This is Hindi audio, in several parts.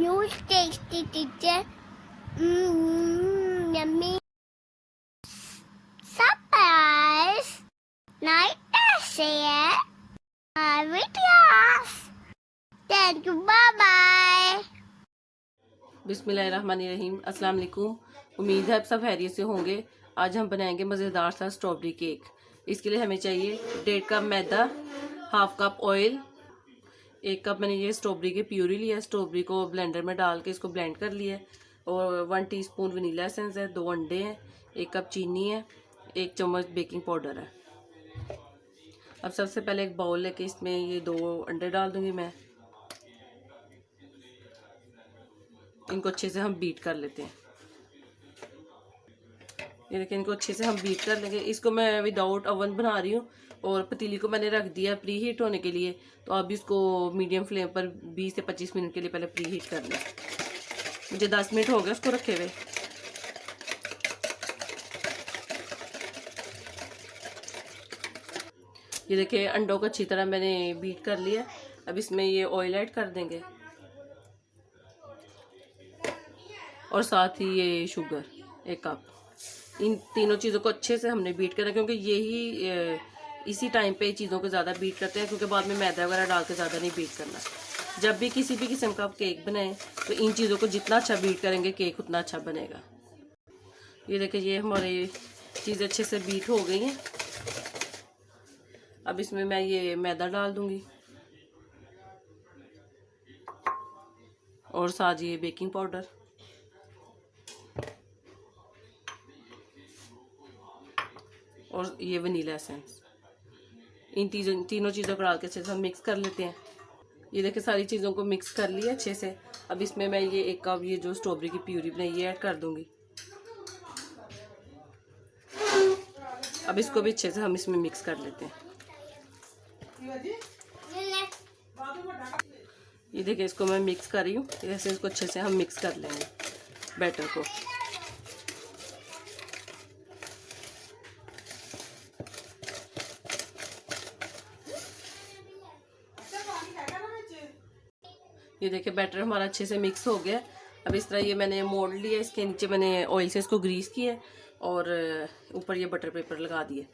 Huge tasty teacher. Yummy. Surprise. Night share. Videos. Thank you. Bye bye. बिस्मिल्लाहिर्रहमानिर्रहीम। अस्सलाम वालेकुम। उम्मीद है आप सब खैरियत से होंगे। आज हम बनाएंगे मज़ेदार सा स्ट्रॉबेरी केक। इसके लिए हमें चाहिए 1.5 कप मैदा, हाफ कप ऑयल, 1 कप मैंने ये स्ट्रॉबेरी की प्यूरी लिया। स्ट्रॉबेरी को ब्लेंडर में डाल के इसको ब्लेंड कर लिया और 1 टीस्पून वनीला एसेंस है, 2 अंडे हैं, 1 कप चीनी है, 1 चम्मच बेकिंग पाउडर है। अब सबसे पहले एक बाउल लेके इसमें ये 2 अंडे डाल दूंगी मैं। इनको अच्छे से हम बीट कर लेते हैं। ये देखिए, इनको अच्छे से हम बीट कर लेंगे। इसको मैं विदाउट ओवन बना रही हूँ और पतीली को मैंने रख दिया प्री हीट होने के लिए। तो अब इसको मीडियम फ्लेम पर 20 से 25 मिनट के लिए पहले प्री हीट कर लें। मुझे 10 मिनट हो गए उसको रखे हुए। ये देखिए, अंडों को अच्छी तरह मैंने बीट कर लिया। अब इसमें ये ऑयल ऐड कर देंगे और साथ ही ये शुगर 1 कप। इन तीनों चीज़ों को अच्छे से हमने बीट करना, क्योंकि यही इसी टाइम पे चीज़ों को ज़्यादा बीट करते हैं, क्योंकि बाद में मैदा वगैरह डाल के ज़्यादा नहीं बीट करना। जब भी किसी भी किस्म का आप केक बनाएं तो इन चीज़ों को जितना अच्छा बीट करेंगे केक उतना अच्छा बनेगा। ये देखिए, ये हमारी चीज़ें अच्छे से बीट हो गई हैं। अब इसमें मैं ये मैदा डाल दूँगी और साथ ये बेकिंग पाउडर और ये वनीला एसेंस। इन तीनों चीज़ों को डाल के अच्छे से हम मिक्स कर लेते हैं। ये देखिए, सारी चीज़ों को मिक्स कर लिया अच्छे से। अब इसमें मैं ये 1 कप ये जो स्ट्रॉबेरी की प्यूरी बनाई ये ऐड कर दूंगी। अब इसको भी अच्छे से हम इसमें मिक्स कर लेते हैं। ये देखिए, इसको मैं मिक्स कर रही हूँ। ऐसे इसको अच्छे से हम मिक्स कर लेंगे बैटर को। ये देखिए, बैटर हमारा अच्छे से मिक्स हो गया। अब इस तरह ये मैंने मोड़ लिया। इसके नीचे मैंने ऑयल से इसको ग्रीस किया और ऊपर ये बटर पेपर लगा दिए।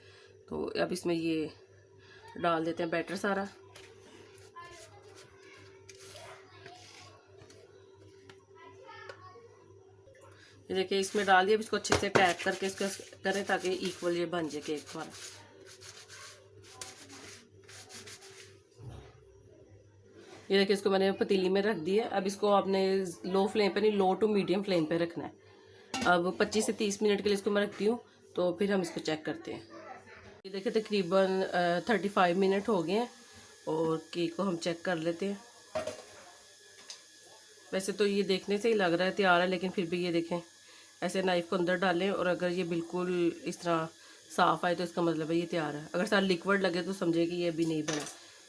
तो अब इसमें ये डाल देते हैं बैटर सारा। ये देखिए, इसमें डाल दिया। अब इसको अच्छे से टैप करके इसको करें ताकि इक्वल ये बन जाए केक हमारा। ये देखिए, इसको मैंने पतीली में रख दिया। अब इसको आपने लो फ्लेम पे नहीं, लो टू मीडियम फ्लेम पे रखना है। अब 25 से 30 मिनट के लिए इसको मैं रखती हूँ, तो फिर हम इसको चेक करते हैं। ये देखिए, तकरीबन 35 मिनट हो गए हैं और केक को हम चेक कर लेते हैं। वैसे तो ये देखने से ही लग रहा है तैयार है, लेकिन फिर भी ये देखें, ऐसे नाइफ को अंदर डालें और अगर ये बिल्कुल इस तरह साफ़ आए तो इसका मतलब है ये तैयार है। अगर सारा लिक्विड लगे तो समझे कि ये अभी नहीं बना।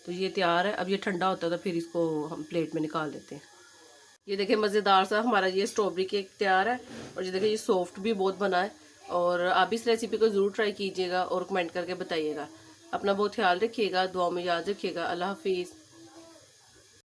तो ये तैयार है। अब ये ठंडा होता है तो फिर इसको हम प्लेट में निकाल देते हैं। ये देखिए, मज़ेदार सा हमारा ये स्ट्रॉबेरी केक तैयार है। और ये देखिए, ये सॉफ्ट भी बहुत बना है। और आप इस रेसिपी को ज़रूर ट्राई कीजिएगा और कमेंट करके बताइएगा। अपना बहुत ख्याल रखिएगा, दुआ में याद रखिएगा। अल्लाह हाफिज़।